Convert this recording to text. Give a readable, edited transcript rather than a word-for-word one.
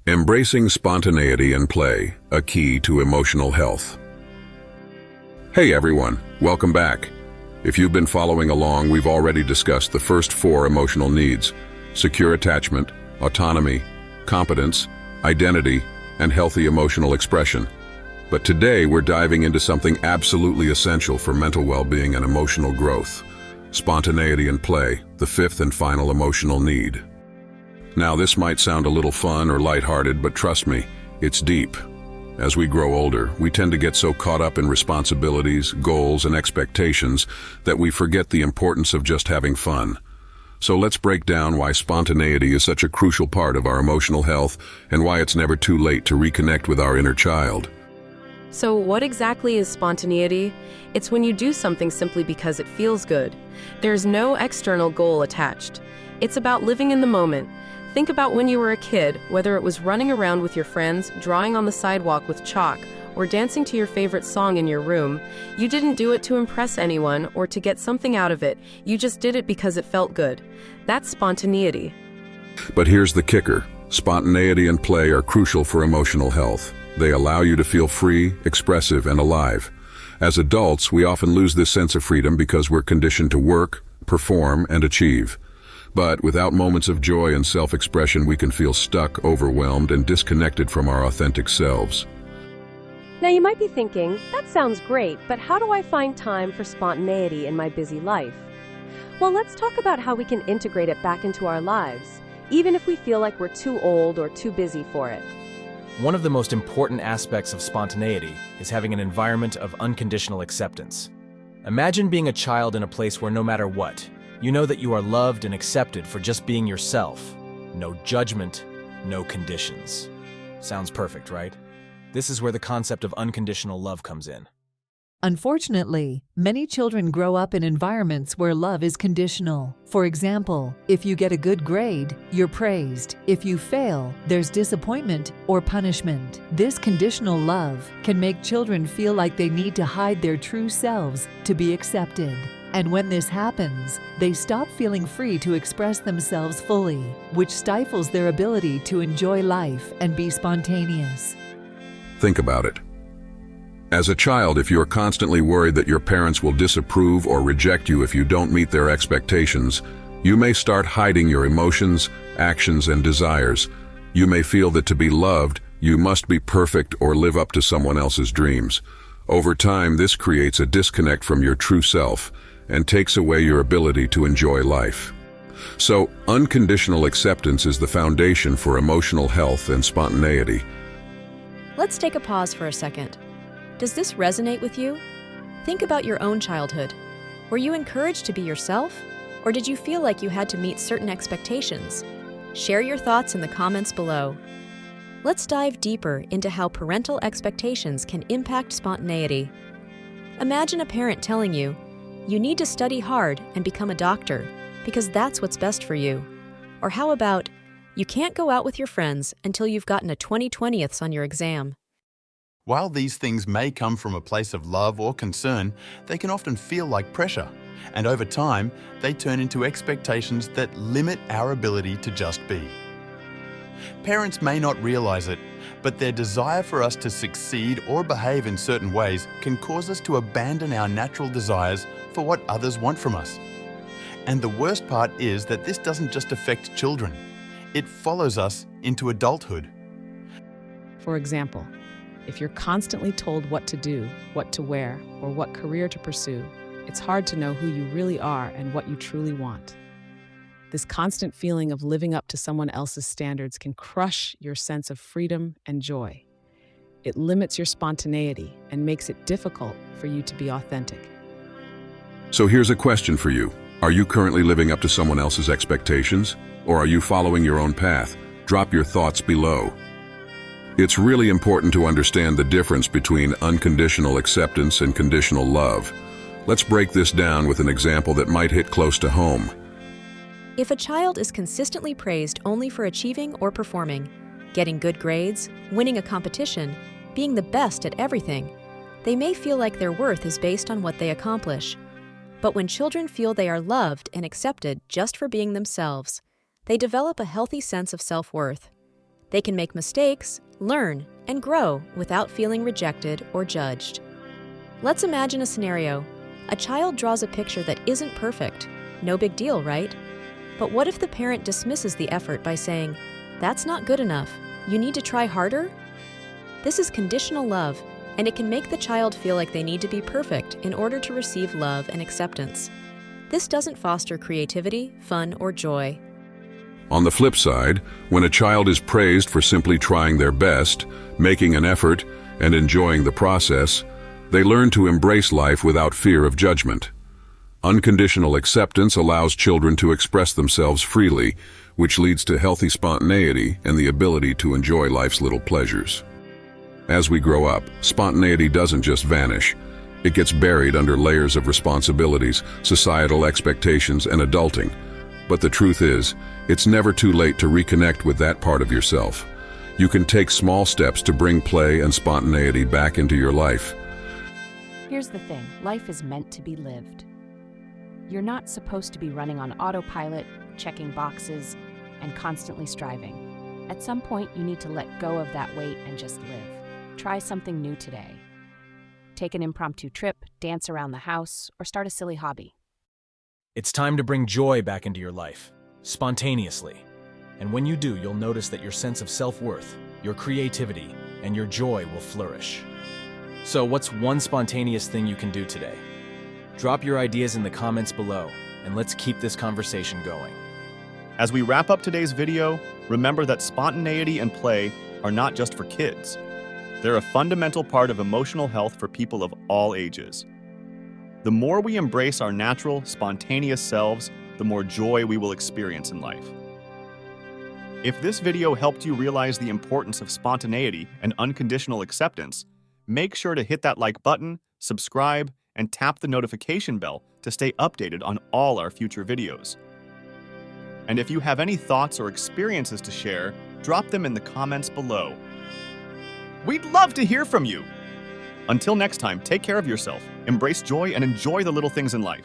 Embracing spontaneity and play, a key to emotional health. Hey everyone, welcome back. If you've been following along, we've already discussed the first four emotional needs: secure attachment, autonomy, competence, identity, and healthy emotional expression. But today we're diving into something absolutely essential for mental well-being and emotional growth: spontaneity and play, the fifth and final emotional need. Now, this might sound a little fun or lighthearted, but trust me, it's deep. As we grow older, we tend to get so caught up in responsibilities, goals, and expectations that we forget the importance of just having fun. So let's break down why spontaneity is such a crucial part of our emotional health and why it's never too late to reconnect with our inner child. So what exactly is spontaneity? It's when you do something simply because it feels good. There's no external goal attached. It's about living in the moment. Think about when you were a kid, whether it was running around with your friends, drawing on the sidewalk with chalk, or dancing to your favorite song in your room. You didn't do it to impress anyone or to get something out of it. You just did it because it felt good. That's spontaneity. But here's the kicker. Spontaneity and play are crucial for emotional health. They allow you to feel free, expressive, and alive. As adults, we often lose this sense of freedom because we're conditioned to work, perform, and achieve. But without moments of joy and self-expression, we can feel stuck, overwhelmed, and disconnected from our authentic selves. Now you might be thinking, that sounds great, but how do I find time for spontaneity in my busy life? Well, let's talk about how we can integrate it back into our lives, even if we feel like we're too old or too busy for it. One of the most important aspects of spontaneity is having an environment of unconditional acceptance. Imagine being a child in a place where no matter what, you know that you are loved and accepted for just being yourself. No judgment, no conditions. Sounds perfect, right? This is where the concept of unconditional love comes in. Unfortunately, many children grow up in environments where love is conditional. For example, if you get a good grade, you're praised. If you fail, there's disappointment or punishment. This conditional love can make children feel like they need to hide their true selves to be accepted. And when this happens, they stop feeling free to express themselves fully, which stifles their ability to enjoy life and be spontaneous. Think about it. As a child, if you're constantly worried that your parents will disapprove or reject you if you don't meet their expectations, you may start hiding your emotions, actions, and desires. You may feel that to be loved, you must be perfect or live up to someone else's dreams. Over time, this creates a disconnect from your true self and takes away your ability to enjoy life. So, unconditional acceptance is the foundation for emotional health and spontaneity. Let's take a pause for a second. Does this resonate with you? Think about your own childhood. Were you encouraged to be yourself, or did you feel like you had to meet certain expectations? Share your thoughts in the comments below. Let's dive deeper into how parental expectations can impact spontaneity. Imagine a parent telling you, "You need to study hard and become a doctor, because that's what's best for you." Or how about, "You can't go out with your friends until you've gotten a 20/20ths on your exam." While these things may come from a place of love or concern, they can often feel like pressure, and over time, they turn into expectations that limit our ability to just be. Parents may not realize it, but their desire for us to succeed or behave in certain ways can cause us to abandon our natural desires for what others want from us. And the worst part is that this doesn't just affect children. It follows us into adulthood. For example, if you're constantly told what to do, what to wear, or what career to pursue, it's hard to know who you really are and what you truly want. This constant feeling of living up to someone else's standards can crush your sense of freedom and joy. It limits your spontaneity and makes it difficult for you to be authentic. So here's a question for you. Are you currently living up to someone else's expectations? Or are you following your own path? Drop your thoughts below. It's really important to understand the difference between unconditional acceptance and conditional love. Let's break this down with an example that might hit close to home. If a child is consistently praised only for achieving or performing, getting good grades, winning a competition, being the best at everything, they may feel like their worth is based on what they accomplish. But when children feel they are loved and accepted just for being themselves, they develop a healthy sense of self-worth. They can make mistakes, learn, and grow without feeling rejected or judged. Let's imagine a scenario. A child draws a picture that isn't perfect. No big deal, right? But what if the parent dismisses the effort by saying, "That's not good enough. You need to try harder"? This is conditional love, and it can make the child feel like they need to be perfect in order to receive love and acceptance. This doesn't foster creativity, fun, or joy. On the flip side, when a child is praised for simply trying their best, making an effort, and enjoying the process, they learn to embrace life without fear of judgment. Unconditional acceptance allows children to express themselves freely, which leads to healthy spontaneity and the ability to enjoy life's little pleasures. As we grow up, spontaneity doesn't just vanish. It gets buried under layers of responsibilities, societal expectations, and adulting. But the truth is, it's never too late to reconnect with that part of yourself. You can take small steps to bring play and spontaneity back into your life. Here's the thing, life is meant to be lived. You're not supposed to be running on autopilot, checking boxes, and constantly striving. At some point, you need to let go of that weight and just live. Try something new today. Take an impromptu trip, dance around the house, or start a silly hobby. It's time to bring joy back into your life, spontaneously. And when you do, you'll notice that your sense of self-worth, your creativity, and your joy will flourish. So what's one spontaneous thing you can do today? Drop your ideas in the comments below, and let's keep this conversation going. As we wrap up today's video, remember that spontaneity and play are not just for kids. They're a fundamental part of emotional health for people of all ages. The more we embrace our natural, spontaneous selves, the more joy we will experience in life. If this video helped you realize the importance of spontaneity and unconditional acceptance, make sure to hit that like button, subscribe, and tap the notification bell to stay updated on all our future videos. And if you have any thoughts or experiences to share, drop them in the comments below. We'd love to hear from you! Until next time, take care of yourself, embrace joy, and enjoy the little things in life.